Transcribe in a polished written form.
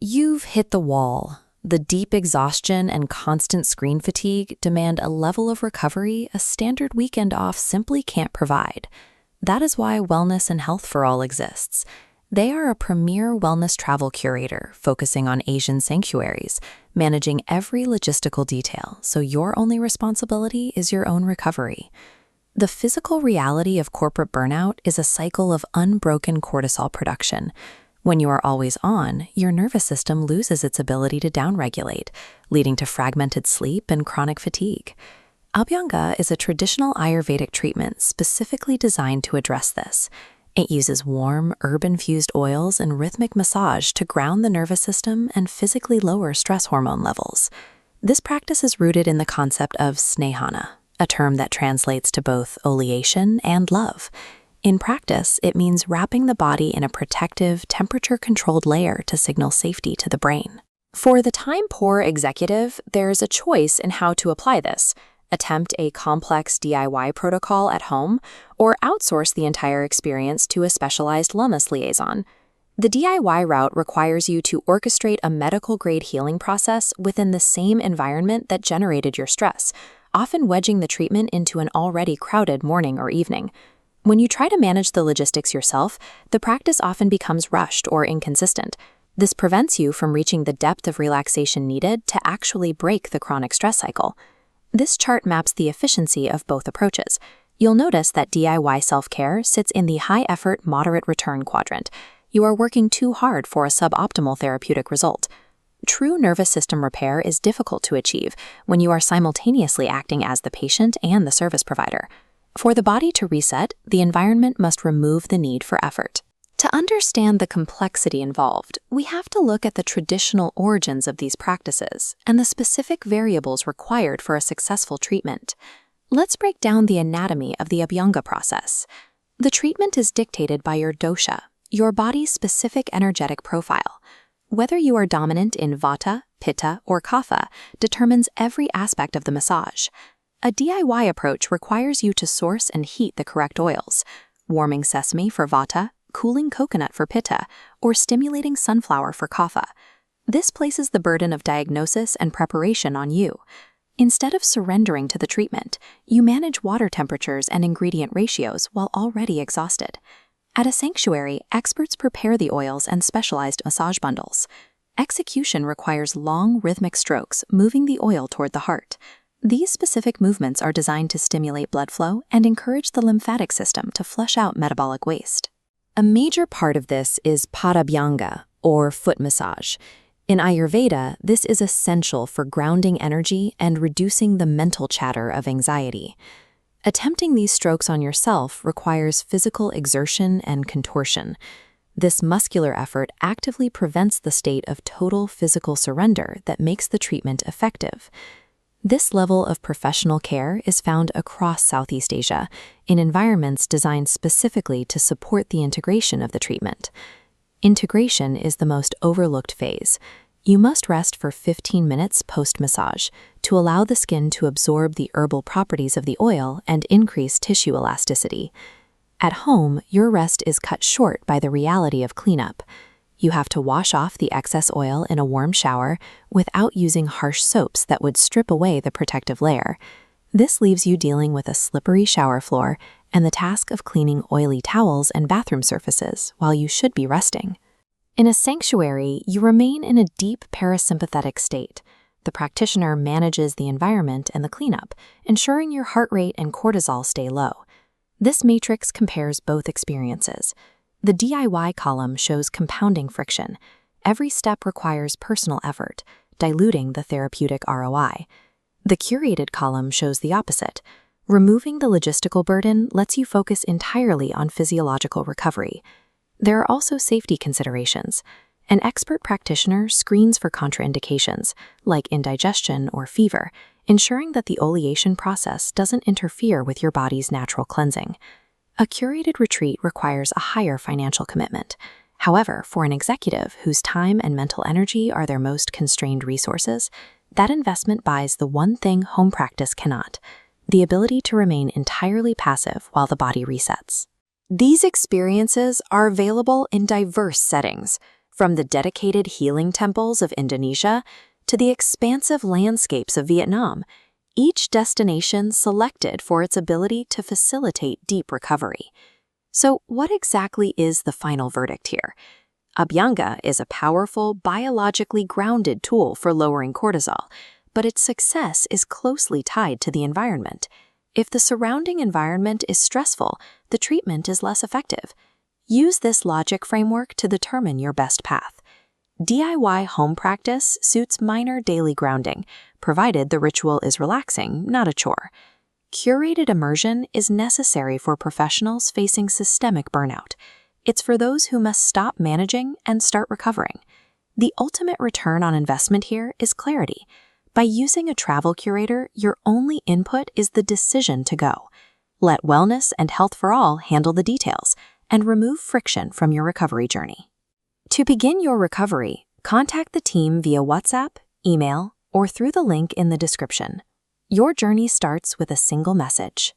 You've hit the wall. The deep exhaustion and constant screen fatigue demand a level of recovery a standard weekend off simply can't provide. That is why Wellness and Health for All exists. They are a premier wellness travel curator focusing on Asian sanctuaries, managing every logistical detail so your only responsibility is your own recovery. The physical reality of corporate burnout is a cycle of unbroken cortisol production. When you are always on, your nervous system loses its ability to downregulate, leading to fragmented sleep and chronic fatigue. Abhyanga is a traditional Ayurvedic treatment specifically designed to address this. It uses warm, herb-infused oils and rhythmic massage to ground the nervous system and physically lower stress hormone levels. This practice is rooted in the concept of snehana, a term that translates to both oleation and love. In practice, it means wrapping the body in a protective, temperature-controlled layer to signal safety to the brain. For the time-poor executive, there's a choice in how to apply this. Attempt a complex DIY protocol at home, or outsource the entire experience to a specialized wellness liaison. The DIY route requires you to orchestrate a medical-grade healing process within the same environment that generated your stress, often wedging the treatment into an already crowded morning or evening. When you try to manage the logistics yourself, the practice often becomes rushed or inconsistent. This prevents you from reaching the depth of relaxation needed to actually break the chronic stress cycle. This chart maps the efficiency of both approaches. You'll notice that DIY self-care sits in the high-effort, moderate-return quadrant. You are working too hard for a suboptimal therapeutic result. True nervous system repair is difficult to achieve when you are simultaneously acting as the patient and the service provider. For the body to reset, the environment must remove the need for effort. To understand the complexity involved, we have to look at the traditional origins of these practices and the specific variables required for a successful treatment. Let's break down the anatomy of the Abhyanga process. The treatment is dictated by your dosha, your body's specific energetic profile. Whether you are dominant in Vata, Pitta, or Kapha determines every aspect of the massage. A DIY approach requires you to source and heat the correct oils, warming sesame for Vata, cooling coconut for Pitta, or stimulating sunflower for Kapha. This places the burden of diagnosis and preparation on you. Instead of surrendering to the treatment, you manage water temperatures and ingredient ratios while already exhausted. At a sanctuary, experts prepare the oils and specialized massage bundles. Execution requires long, rhythmic strokes, moving the oil toward the heart. These specific movements are designed to stimulate blood flow and encourage the lymphatic system to flush out metabolic waste. A major part of this is Abhyanga, or foot massage. In Ayurveda, this is essential for grounding energy and reducing the mental chatter of anxiety. Attempting these strokes on yourself requires physical exertion and contortion. This muscular effort actively prevents the state of total physical surrender that makes the treatment effective. This level of professional care is found across Southeast Asia, in environments designed specifically to support the integration of the treatment. Integration is the most overlooked phase. You must rest for 15 minutes post-massage to allow the skin to absorb the herbal properties of the oil and increase tissue elasticity. At home, your rest is cut short by the reality of cleanup. You have to wash off the excess oil in a warm shower without using harsh soaps that would strip away the protective layer. This leaves you dealing with a slippery shower floor and the task of cleaning oily towels and bathroom surfaces while you should be resting. In a sanctuary, you remain in a deep parasympathetic state. The practitioner manages the environment and the cleanup, ensuring your heart rate and cortisol stay low. This matrix compares both experiences. The DIY column shows compounding friction. Every step requires personal effort, diluting the therapeutic ROI. The curated column shows the opposite. Removing the logistical burden lets you focus entirely on physiological recovery. There are also safety considerations. An expert practitioner screens for contraindications, like indigestion or fever, ensuring that the oleation process doesn't interfere with your body's natural cleansing. A curated retreat requires a higher financial commitment. However, for an executive whose time and mental energy are their most constrained resources, that investment buys the one thing home practice cannot: the ability to remain entirely passive while the body resets. These experiences are available in diverse settings. From the dedicated healing temples of Indonesia to the expansive landscapes of Vietnam, each destination selected for its ability to facilitate deep recovery. So, what exactly is the final verdict here? Abhyanga is a powerful, biologically grounded tool for lowering cortisol, but its success is closely tied to the environment. If the surrounding environment is stressful, the treatment is less effective. Use this logic framework to determine your best path. DIY home practice suits minor daily grounding, provided the ritual is relaxing, not a chore. Curated immersion is necessary for professionals facing systemic burnout. It's for those who must stop managing and start recovering. The ultimate return on investment here is clarity. By using a travel curator, your only input is the decision to go. Let Wellness and Health for All handle the details and remove friction from your recovery journey. To begin your recovery, contact the team via WhatsApp, email, or through the link in the description. Your journey starts with a single message: